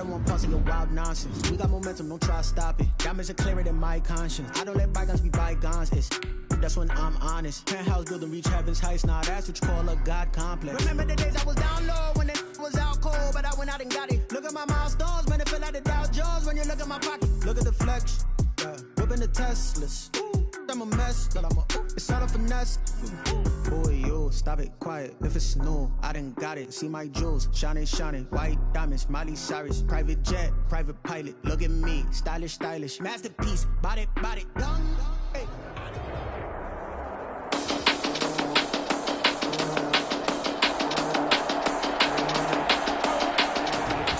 don't want pulse of your wild nonsense. We got momentum, don't try to stop it. Diamonds are clearer than my conscience. I don't let bygones be bygones. That's when I'm honest. Penthouse building, reach heaven's heights. Nah, that's what you call a God complex. Remember the days I was down low when it was out cold, but I went out and got it. Look at my milestones, man, it feel like the Dow Jones when you look at my pocket. Look at the flex, whipping the Teslas. I'm a mess, but it's all a finesse. Boy, you stop it, quiet. If it's new, I done got it. See my jewels, shining, white diamonds, Miley Cyrus, private jet, private pilot. Look at me, stylish, masterpiece, body, young. Hey.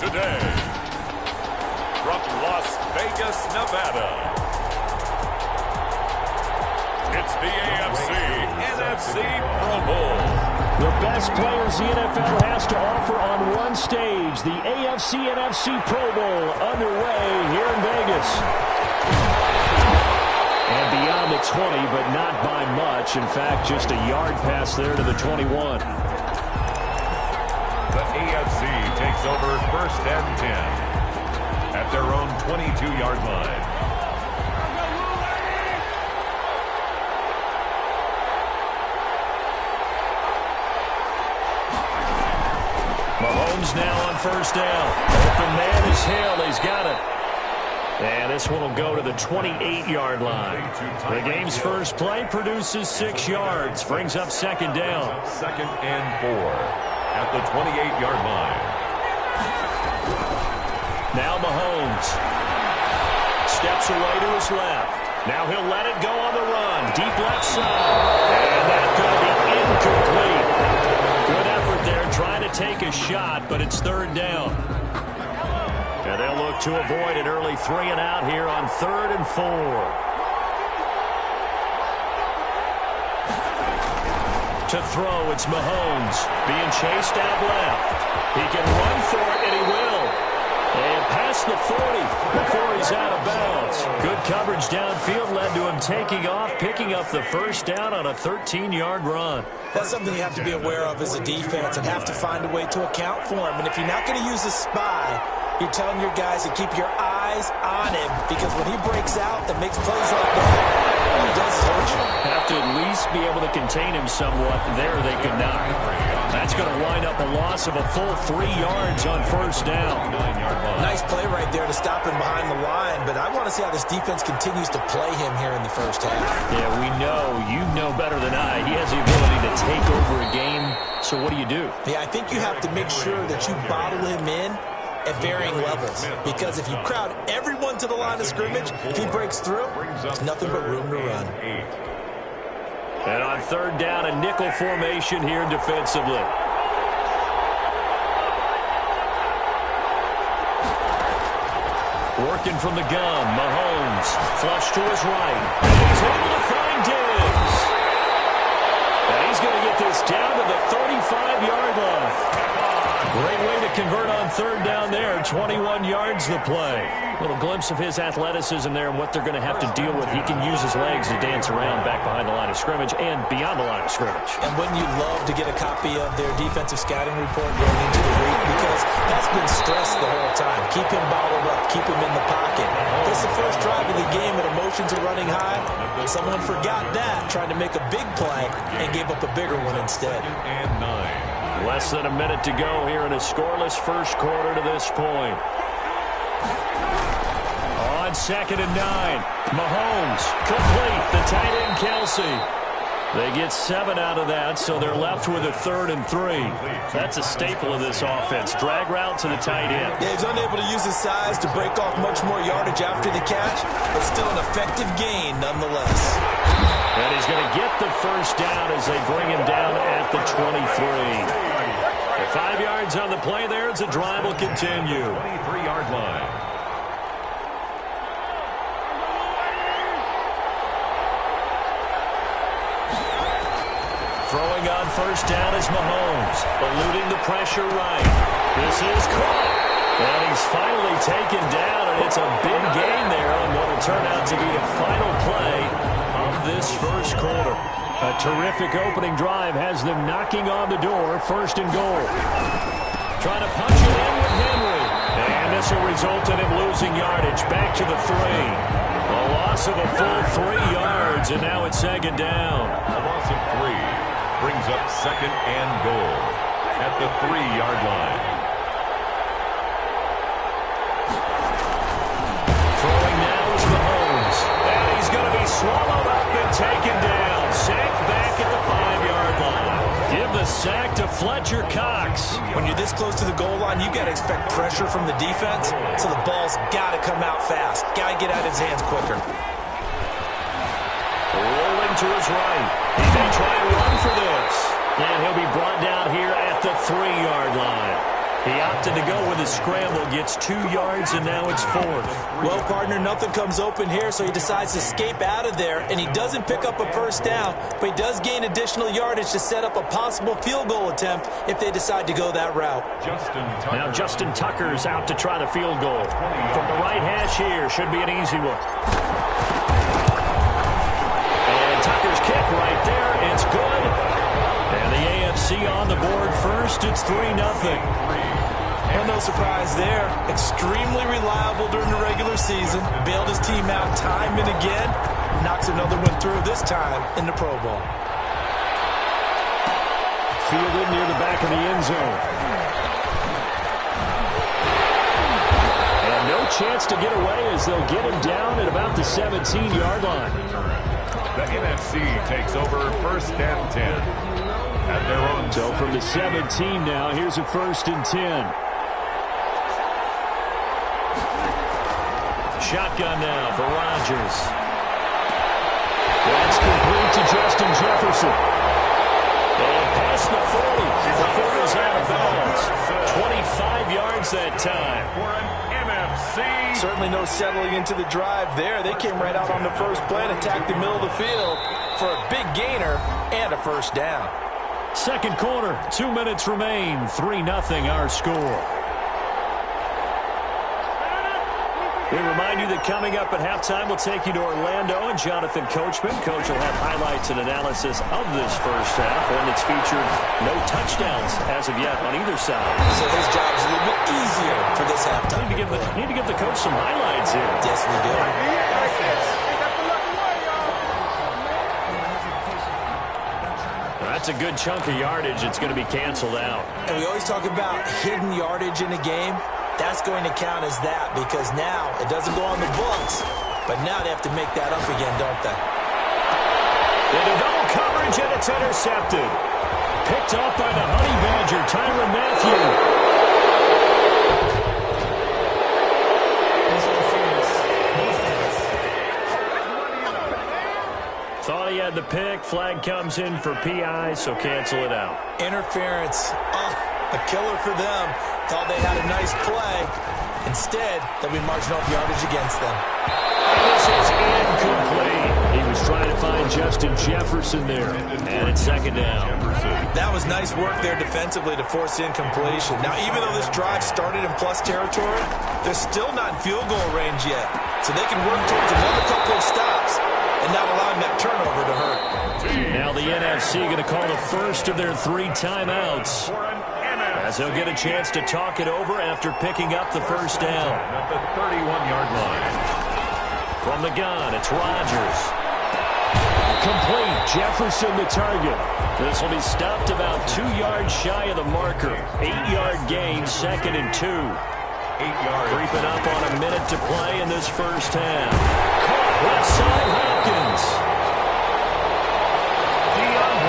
Today, from Las Vegas, Nevada, it's the AFC NFC Pro Bowl. The best players the NFL has to offer on one stage. The AFC NFC Pro Bowl underway here in Vegas. And beyond the 20, but not by much. In fact, just a yard pass there to the 21. The AFC takes over 1st and 10 at their own 22-yard line. Mahomes now on 1st down. Open man is Hill. He's got it. And this one will go to the 28-yard line. The game's first play produces 6 yards. Brings up 2nd down. 2nd and 4 at the 28-yard line. Now Mahomes steps away to his left. Now he'll let it go on the run. Deep left side. And that's going to be incomplete. Good effort there trying to take a shot, but it's 3rd down. And they'll look to avoid an early 3 and out here on 3rd and 4. To throw, it's Mahomes being chased out left. He can run for it, and he will. And past the 40 before he's out of bounds. Good coverage downfield led to him taking off, picking up the 1st down on a 13-yard run. That's something you have to be aware of as a defense and have to find a way to account for him. And if you're not going to use a spy, you're telling your guys to keep your eyes on him, because when he breaks out and makes plays like that, all he does is hurt you. Have to at least be able to contain him somewhat. There they could not. That's going to wind up a loss of a full 3 yards on 1st down. Nice play right there to stop him behind the line, but I want to see how this defense continues to play him here in the 1st half. Yeah, we know. You know better than I. He has the ability to take over a game, so what do you do? Yeah, I think you have to make sure that you bottle him in at varying levels, because if you crowd everyone to the line of scrimmage, if he breaks through, there's nothing but room to run. And on 3rd down, a nickel formation here defensively. Working from the gun, Mahomes flush to his right. He's able to find Diggs. And he's going to get this down to the 35-yard line. Great way to convert on 3rd down there. 21 yards the play. Little glimpse of his athleticism there and what they're going to have to deal with. He can use his legs to dance around back behind the line of scrimmage and beyond the line of scrimmage. And wouldn't you love to get a copy of their defensive scouting report going into the week? Because that's been stressed the whole time. Keep him bottled up. Keep him in the pocket. This is the first drive of the game and emotions are running high. Someone forgot that, trying to make a big play and gave up a bigger one instead. Less than a minute to go here in a scoreless 1st quarter to this point. On 2nd and 9, Mahomes complete. The tight end, Kelsey. They get 7 out of that, so they're left with a 3rd and 3. That's a staple of this offense. Drag route to the tight end. Yeah, he's unable to use his size to break off much more yardage after the catch, but still an effective gain nonetheless. And he's going to get the 1st down as they bring him down at the 23. 5 yards on the play there as the drive will continue. 23-yard line. Throwing on 1st down is Mahomes, eluding the pressure right. This is caught. And he's finally taken down, and it's a big gain there on what will turn out to be the final play of this 1st quarter. A terrific opening drive has them knocking on the door, 1st and goal. Trying to punch it in with Henry. And this will result in him losing yardage. Back to the 3. A loss of a full 3 yards, and now it's second down. A loss of 3 brings up second and goal at the 3-yard line. Throwing now is Mahomes. And he's going to be swallowed up and taken down. Sacked back at the 5-yard line. Give the sack to Fletcher Cox. When you're this close to the goal line, you got to expect pressure from the defense, so the ball's got to come out fast. Got to get out of his hands quicker. Rolling to his right. He may try and run for this. And he'll be brought down here at the 3-yard line. He opted to go with his scramble, gets 2 yards, and now it's 4th. Well, partner, nothing comes open here, so he decides to escape out of there, and he doesn't pick up a first down, but he does gain additional yardage to set up a possible field goal attempt if they decide to go that route. Now Justin Tucker's out to try the field goal. From the right hash here, should be an easy one. And Tucker's kick right there, it's good. And the AFC on the board first, it's 3-0. Well, no surprise there. Extremely reliable during the regular season. Bailed his team out time and again. Knocks another one through, this time in the Pro Bowl. Fielded near the back of the end zone. And no chance to get away as they'll get him down at about the 17-yard line. The NFC takes over first and 10 at their own. So from the 17 now, here's a 1st and 10. Shotgun now for Rodgers. That's complete to Justin Jefferson. And past the 40 before he's out of bounds. 25 yards that time. For an NFC. Certainly no settling into the drive there. They came right out on the first play and attacked the middle of the field for a big gainer and a first down. Second quarter, 2 minutes remain. 3-0 our score. We remind you that coming up at halftime, we'll take you to Orlando and Jonathan Coachman. Coach will have highlights and analysis of this first half, one that's featured no touchdowns as of yet on either side. So his job's a little bit easier for this halftime. Need to give the coach some highlights here. Yes, we do. That's a good chunk of yardage. It's going to be canceled out. And we always talk about hidden yardage in a game. That's going to count as that because now it doesn't go on the books, but now they have to make that up again, don't they? Into double coverage, and it's intercepted. Picked up by the Honey Badger, Tyrann Mathieu. Thought he had the pick. Flag comes in for PI, so cancel it out. Interference. A killer for them. Thought they had a nice play. Instead, they'll be marching off yardage against them. This is incomplete. He was trying to find Justin Jefferson there. And it's second down. That was nice work there defensively to force incompletion. Now, even though this drive started in plus territory, they're still not in field goal range yet. So they can work towards another couple of stops and not allowing that turnover to hurt. Now the NFC going to call the first of their 3 timeouts, as they'll get a chance to talk it over after picking up the first down. At the 31-yard line. From the gun, it's Rodgers. Complete. Jefferson the target. This will be stopped about 2 yards shy of the marker. 8-yard gain, 2nd and 2. 8 yards. Creeping up on a minute to play in this first half. Caught left side Hopkins.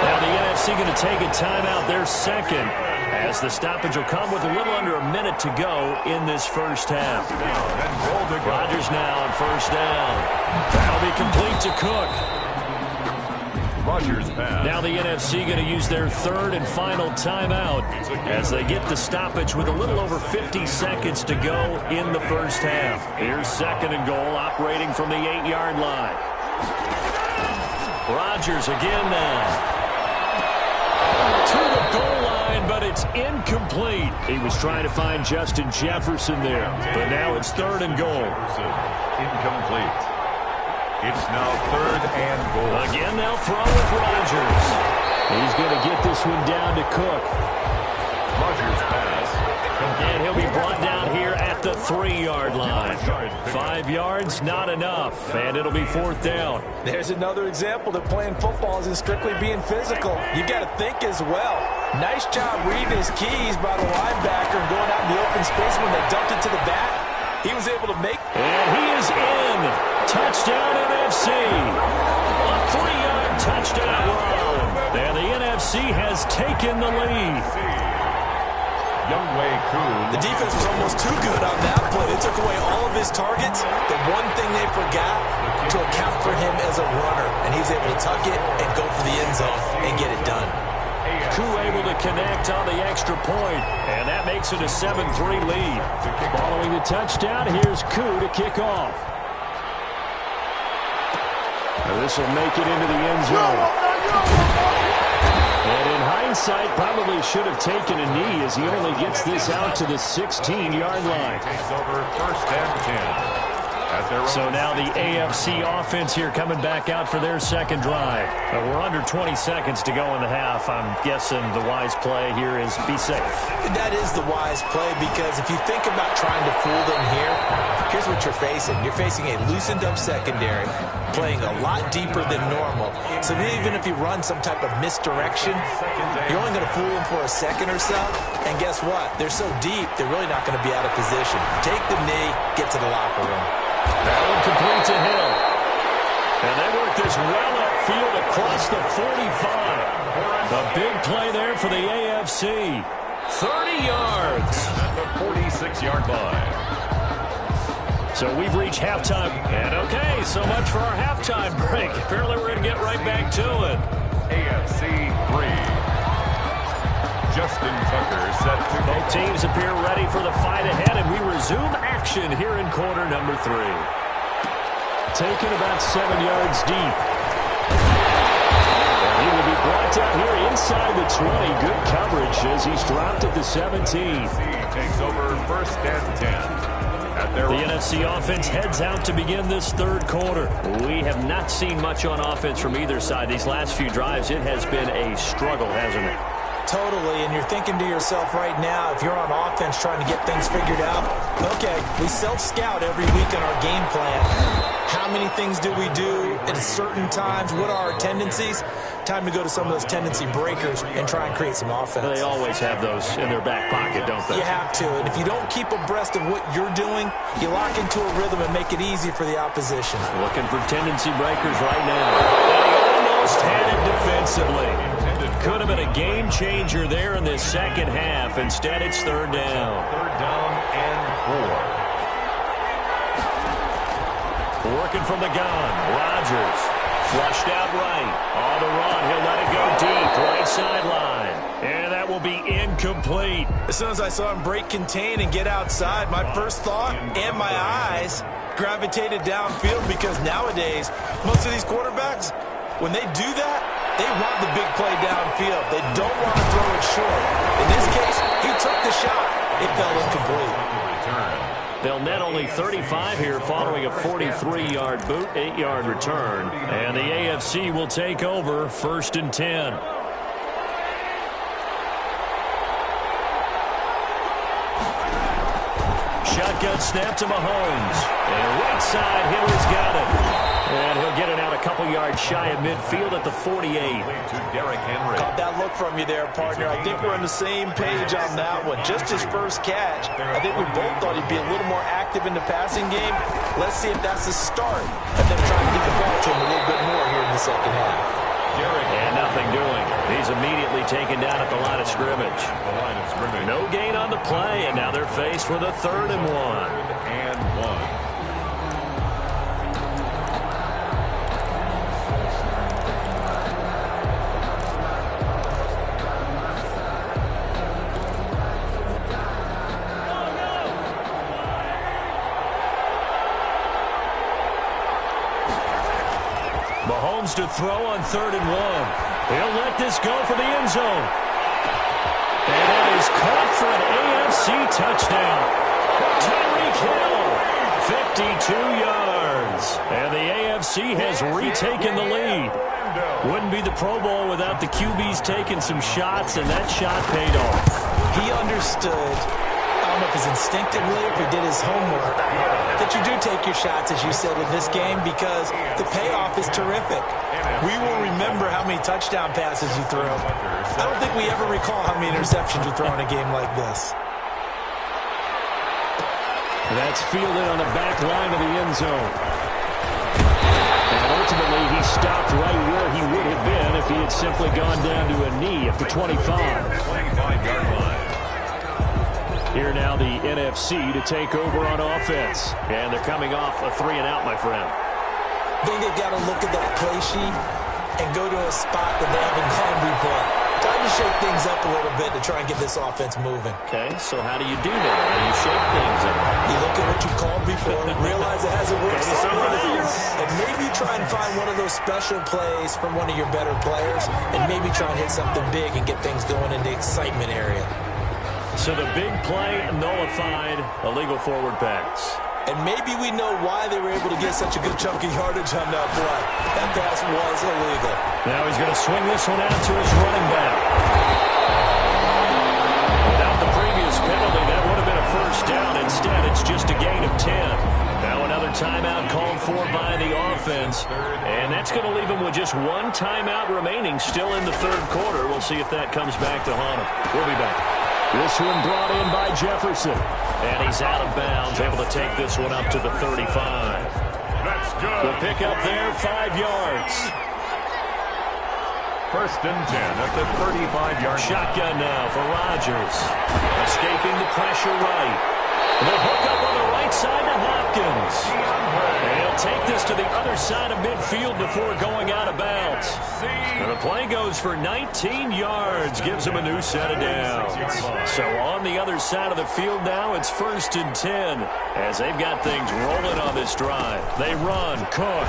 Now the NFC going to take a timeout, their second, as the stoppage will come with a little under a minute to go in this first half. Rodgers now on first down. That'll be complete to Cook. Rodgers pass. Now the NFC going to use their 3rd and final timeout as they get the stoppage with a little over 50 seconds to go in the first half. Here's 2nd and goal, operating from the 8-yard line. Rodgers again now. To the goal line, but it's incomplete. He was trying to find Justin Jefferson there, but now it's 3rd and goal. Incomplete. It's now 3rd and goal. Again, they'll throw with Rodgers. He's going to get this one down to Cook. Rodgers pass. And he'll be brought down here at the 3-yard line. 5 yards, not enough, and it'll be 4th down. There's another example that playing football isn't strictly being physical. You got to think as well. Nice job reading his keys by the linebacker and going out in the open space when they dumped it to the back. He was able to make. And he is in. Touchdown NFC. A 3-yard touchdown run. And the NFC has taken the lead. The defense was almost too good on that play. They took away all of his targets. The one thing they forgot to account for him as a runner. And he's able to tuck it and go for the end zone and get it done. Koo able to connect on the extra point, and that makes it a 7-3 lead. Following the touchdown, here's Koo to kick off. This will make it into the end zone. And in hindsight, probably should have taken a knee as he only gets this out to the 16-yard line. Takes over 1st and 10. So now the AFC offense here coming back out for their second drive. We're under 20 seconds to go in the half. I'm guessing the wise play here is be safe. That is the wise play, because if you think about trying to fool them here, here's what you're facing. You're facing a loosened up secondary, playing a lot deeper than normal. So even if you run some type of misdirection, you're only going to fool them for a second or so. And guess what? They're so deep, they're really not going to be out of position. Take the knee, get to the locker room. That one complete to Hill. And they work this well upfield across the 45. A big play there for the AFC. 30 yards. At the 46-yard line. So we've reached halftime. And okay, so much for our halftime break. Apparently we're going to get right back to it. AFC 3. Justin Tucker set to both teams appear ready for the fight ahead, and we resume action here in quarter number 3. Taken about 7 yards deep. And he will be brought down here inside the 20. Good coverage as he's dropped at the 17. Takes over 1st and 10. The NFC offense heads out to begin this third quarter. We have not seen much on offense from either side. These last few drives, it has been a struggle, hasn't it? Totally, and you're thinking to yourself right now, if you're on offense trying to get things figured out, okay, we self-scout every week in our game plan. How many things do we do at certain times? What are our tendencies? Time to go to some of those tendency breakers and try and create some offense. They always have those in their back pocket, don't they? You have to, and if you don't keep abreast of what you're doing, you lock into a rhythm and make it easy for the opposition. Looking for tendency breakers right now. And he almost had it defensively. Could have been a game changer there in this second half. Instead, it's 3rd down. 3rd down and 4. Working from the gun. Rodgers. Flushed out right. On the run. He'll let it go deep. Right sideline. And that will be incomplete. As soon as I saw him break contain and get outside, my first thought and my eyes gravitated downfield, because nowadays, most of these quarterbacks, when they do that, they want the big play downfield. They don't want to throw it short. In this case, he took the shot. It fell incomplete. They'll net only 35 here following a 43-yard boot, 8-yard return. And the AFC will take over 1st and 10. Shotgun snap to Mahomes. And right side, Hitler's got it. And he'll get it out a couple yards shy of midfield at the 48. Got that look from you there, partner. I think we're on the same page on that one. Just his first catch. I think we both thought he'd be a little more active in the passing game. Let's see if that's the start of them trying to get the ball to him a little bit more here in the second half. And nothing doing. He's immediately taken down at the line of scrimmage. No gain on the play, and now they're faced with a 3rd and 1. Mahomes to throw on 3rd and 1. He'll let this go for the end zone. And that is caught for an AFC touchdown. Tyreek Hill, 52 yards. And the AFC has retaken the lead. Wouldn't be the Pro Bowl without the QBs taking some shots, and that shot paid off. He understood how know if it's instinctively, if he did his homework, that you do take your shots, as you said, in this game because the payoff is terrific. We will remember how many touchdown passes you threw. I don't think we ever recall how many interceptions you throw in a game like this. That's fielded on the back line of the end zone. And ultimately, he stopped right where he would have been if he had simply gone down to a knee at the 25. 25-yard line. Here now the NFC to take over on offense. And they're coming off a 3-and-out, my friend. I think they've got to look at that play sheet and go to a spot that they haven't gone before. Time to shake things up a little bit to try and get this offense moving. Okay, so how do you do that? How do you shake things up? You look at what you called before, realize it hasn't worked so far, and maybe try and find one of those special plays from one of your better players, and maybe try and hit something big and get things going in the excitement area. So the big play nullified, illegal forward pass. And maybe we know why they were able to get such a good chunk of yardage on that play. That pass was illegal. Now he's going to swing this one out to his running back. Without the previous penalty, that would have been a first down. Instead, it's just a gain of 10. Now another timeout called for by the offense. And that's going to leave him with just one timeout remaining still in the third quarter. We'll see if that comes back to haunt him. We'll be back. This one brought in by Jefferson. And he's out of bounds, able to take this one up to the 35. That's good. The pickup there, 5 yards. First and 10 at the 35-yard line. Shotgun now for Rodgers. Escaping the pressure right. The hook up on the right side to Hopkins. And he'll take this to the other side of midfield before going out of bounds. And the play goes for 19 yards. Gives him a new set of downs. So on the other side of the field now, it's first and 10. As they've got things rolling on this drive. They run. Cook.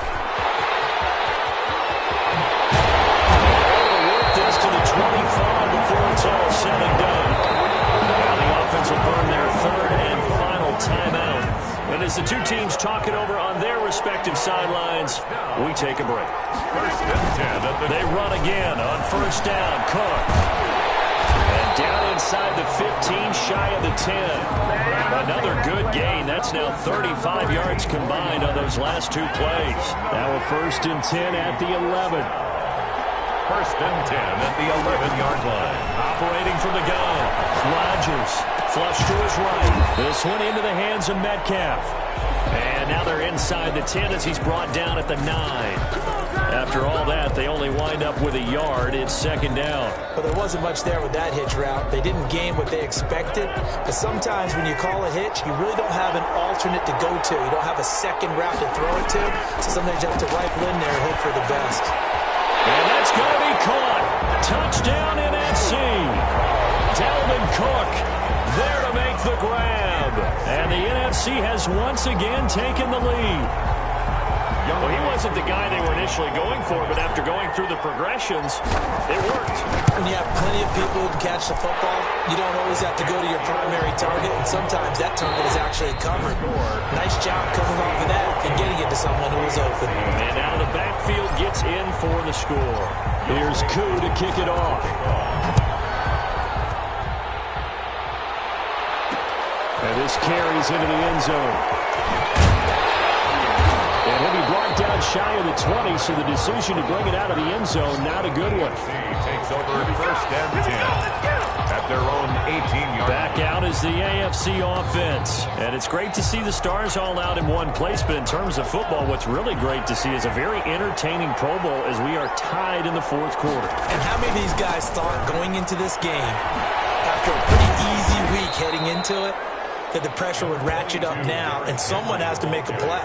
They'll work this to the 25 before it's all said and done. Now the offense will burn their third and final timeout. And as the two teams talk it over on their respective sidelines, we take a break. First and 10. They run again on first down. Cook. And down inside the 15, shy of the 10. Another good gain. That's now 35 yards combined on those last two plays. Now a first and 10 at the 11. First and 10 at the 11-yard line. Operating from the gun. Rodgers. Flush to his right. This one into the hands of Metcalf. And now they're inside the 10 as he's brought down at the 9. After all that, they only wind up with a yard. It's second down. Well, there wasn't much there with that hitch route. They didn't gain what they expected. But sometimes when you call a hitch, you really don't have an alternate to go to. You don't have a second route to throw it to. So sometimes you have to rifle in there and hope for the best. And that's going to be caught. Touchdown NFC. Dalvin Cook there to make the grab. And the NFC has once again taken the lead. Well, he wasn't the guy they were initially going for, but after going through the progressions, it worked. When you have plenty of people who can catch the football, you don't always have to go to your primary target, and sometimes that target is actually covered. Nice job coming off of that and getting it to someone who was open. And now the backfield gets in for the score. Here's Koo to kick it off. And this carries into the end zone. And he'll be brought down shy of the 20, so the decision to bring it out of the end zone, not a good one. Takes over first and 10 at their own 18-yard. Back out is the AFC offense. And it's great to see the stars all out in one place, but in terms of football, what's really great to see is a very entertaining Pro Bowl as we are tied in the fourth quarter. And how many of these guys thought going into this game, after a pretty easy week heading into it, that the pressure would ratchet up now and someone has to make a play,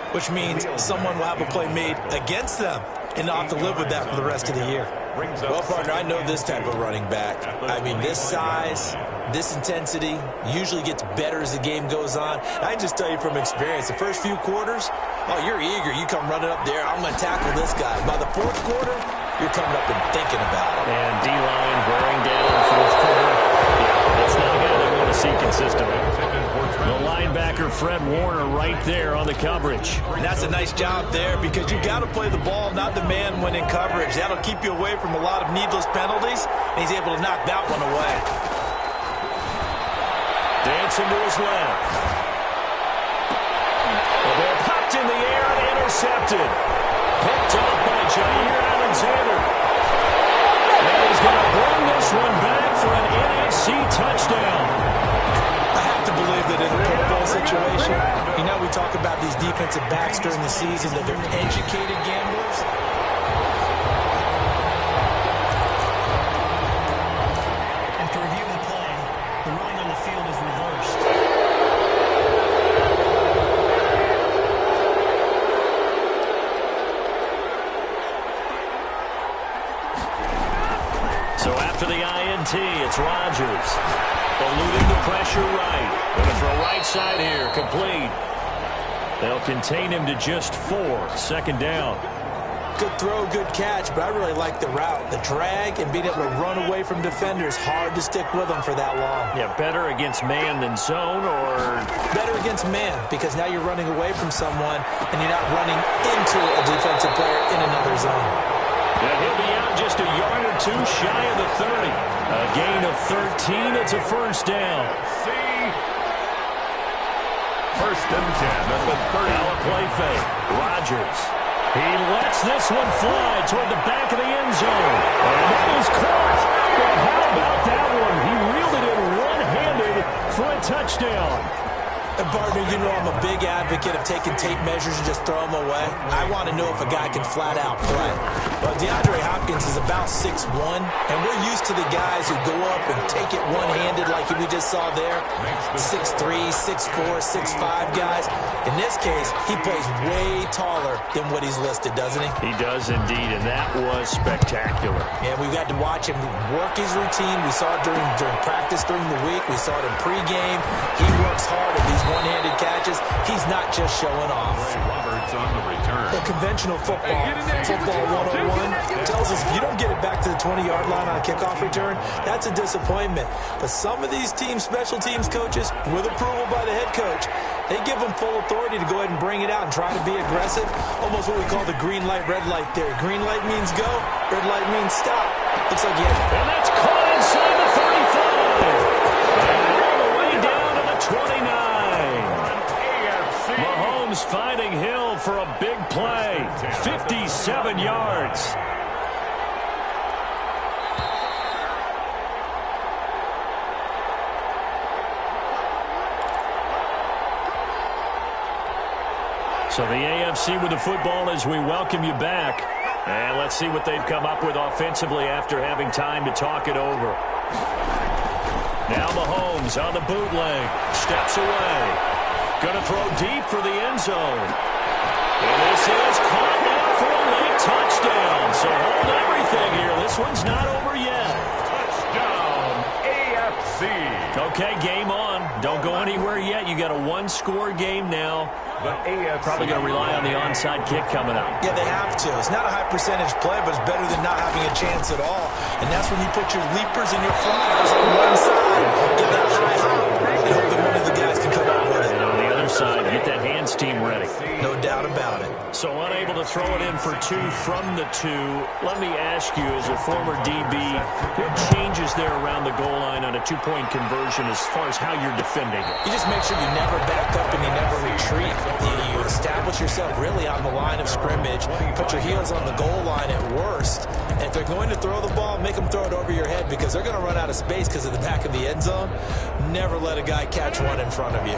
which means someone will have a play made against them and not have to live with that for the rest of the year. Well, partner, I know this type of running back. I mean, this size, this intensity usually gets better as the game goes on. I can just tell you from experience, the first few quarters, oh, you're eager. You come running up there, I'm going to tackle this guy. By the fourth quarter, you're coming up and thinking about it. And D-line wearing down in the fourth quarter. Yeah, that's not a guy they want to see consistently. The linebacker, Fred Warner, right there on the coverage. And that's a nice job there because you've got to play the ball, not the man when in coverage. That'll keep you away from a lot of needless penalties, and he's able to knock that one away. gets him to his left. The ball popped in the air and intercepted. Picked up by Jair Alexander. And he's going to bring this one back for an NFC touchdown. I have to believe that in a Pro Bowl situation, you know, we talk about these defensive backs during the season, that they're educated gamblers. After reviewing the play, the ruling on the field is reversed. So after the INT, it's Rodgers. Eluding the pressure right. Going to throw right side here. Complete. They'll contain him to just 4. Second down. Good throw, good catch, but I really like the route. The drag and being able to run away from defenders, hard to stick with them for that long. Yeah, better against man than zone, or better against man, because now you're running away from someone and you're not running into a defensive player in another zone. Yeah, he'll be out just a yard or two shy of the 30. A gain of 13. It's a first down. First and 10 at the 30. Now a play fake. Rodgers. He lets this one fly toward the back of the end zone. And that is caught. But how about that one? He reeled it in one-handed for a touchdown. And partner, you know I'm a big advocate of taking tape measures and just throw them away. I want to know if a guy can flat out play. Well, DeAndre Hopkins is about 6'1", and we're used to the guys who go up and take it one-handed like we just saw there. 6'3", 6'4", 6'5 guys. In this case, he plays way taller than what he's listed, doesn't he? He does indeed, and that was spectacular. Yeah, we've got to watch him work his routine. We saw it during practice during the week. We saw it in pregame. He works hard at these one-handed catches. He's not just showing off. Roberts on the return. The conventional football 101 tells us if you don't get it back to the 20-yard line on a kickoff return, that's a disappointment. But some of these special teams coaches, with approval by the head coach, they give them full authority to go ahead and bring it out and try to be aggressive. Almost what we call the green light, red light theory. Green light means go, red light means stop. Looks like and that's caught inside the 35. And all the way down to the 29. Mahomes finding Hill for a big play. 57 yards. So the AFC with the football as we welcome you back. And let's see what they've come up with offensively after having time to talk it over. Now Mahomes on the bootleg. Steps away. Going to throw deep for the end zone. And this is caught now for a late touchdown. So hold everything here. This one's not over yet. Touchdown, AFC. Okay, game on. Don't go anywhere yet. You got a one-score game now. The AFC. Probably going to rely on the onside kick coming up. Yeah, they have to. It's not a high-percentage play, but it's better than not having a chance at all. And that's when you put your leapers and your flyers on one side, get that high hop, and hope that one of the guys can come out with it. And on the other side, get that hands team ready. No doubt about it. So unable to throw it in for 2 from the 2. Let me ask you, as a former DB, what changes there around the goal line on a 2-point conversion as far as how you're defending it? You just make sure you never back up and you never retreat. You establish yourself really on the line of scrimmage. Put your heels on the goal line at worst. And if they're going to throw the ball, make them throw it over your head because they're going to run out of space because of the back of the end zone. Never let a guy catch one in front of you.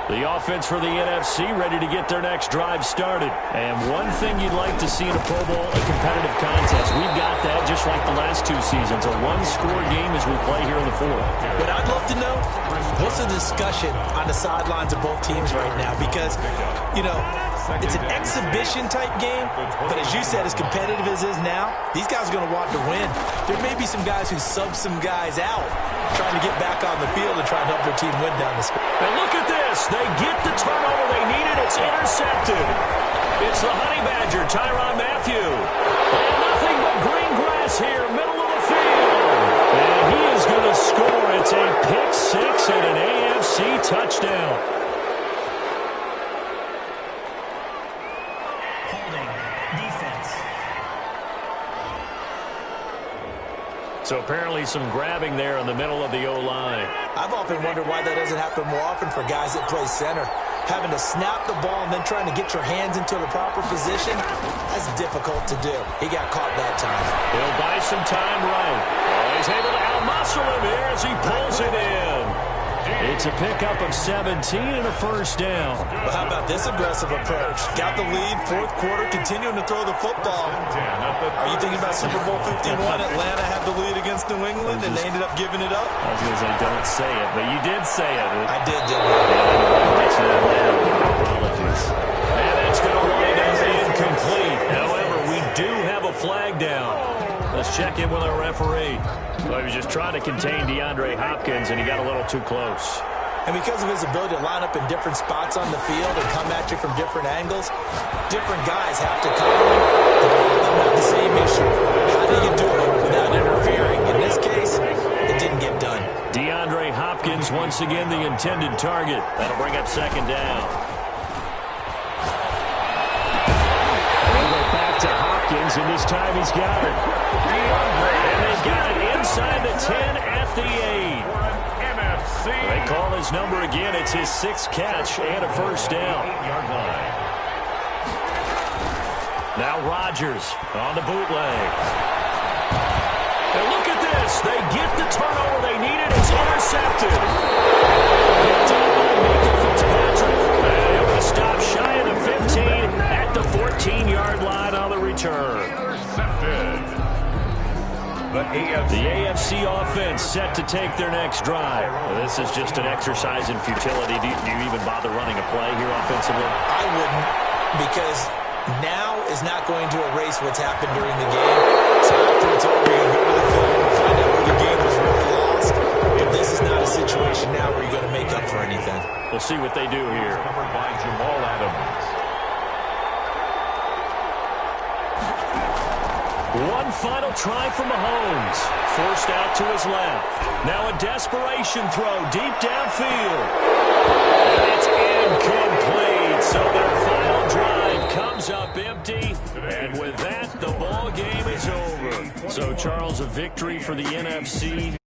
The offense for the NFC ready to get their next drive started. And one thing you'd like to see in a Pro Bowl, a competitive contest. We've got that just like the last 2 seasons. A one-score game as we play here in the 4th. What I'd love to know, what's the discussion on the sidelines of both teams right now? Because, you know, it's an exhibition-type game, but as you said, as competitive as it is now, these guys are going to want to win. There may be some guys who sub some guys out, trying to get back on the field and try and help their team win down the stretch. And look at this. They get the turnover they needed. It's intercepted. It's the Honey Badger, Tyrann Mathieu. And nothing but green grass here, middle of the field. And he is going to score. It's a pick 6 and an AFC touchdown. So apparently some grabbing there in the middle of the O-line. I've often wondered why that doesn't happen more often for guys that play center. Having to snap the ball and then trying to get your hands into the proper position, that's difficult to do. He got caught that time. He'll buy some time right. Oh, he's able to out-muscle him here as he pulls it in. It's a pickup of 17 and a first down. Well, how about this aggressive approach? Got the lead, fourth quarter, continuing to throw the football. Are you thinking about Super Bowl 51? Atlanta had the lead against New England, and they ended up giving it up? I was going to say, don't say it, but you did say it. I did, didn't I? Apologies. And that's going to wind up incomplete. However, we do have a flag down. Let's check in with our referee. Well, he was just trying to contain DeAndre Hopkins, and he got a little too close. And because of his ability to line up in different spots on the field and come at you from different angles, different guys have to cover him. And all of them have the same issue. How do you do it without interfering? In this case, it didn't get done. DeAndre Hopkins, once again, the intended target. That'll bring up second down. Back to Hopkins, and this time he's got it. And they've got it inside the 10 at the 8. They call his number again. It's his 6th catch and a first down. Now Rodgers on the bootleg. And look at this. They get the turnover they needed. It's intercepted. Picked up by Micah Fitzpatrick. And able to stop shy of the 15 at the 14-yard line on the return. Intercepted. The AFC offense set to take their next drive. Well, this is just an exercise in futility. Do you even bother running a play here offensively? I wouldn't, because now is not going to erase what's happened during the game. So after it's over, you go to the film and find out where the game was really lost. But this is not a situation now where you're going to make up for anything. We'll see what they do here. Covered by Jamal Adams. One final try from Mahomes. Forced out to his left. Now a desperation throw deep downfield. And it's incomplete. So their final drive comes up empty. And with that, the ball game is over. So, Charles, a victory for the NFC.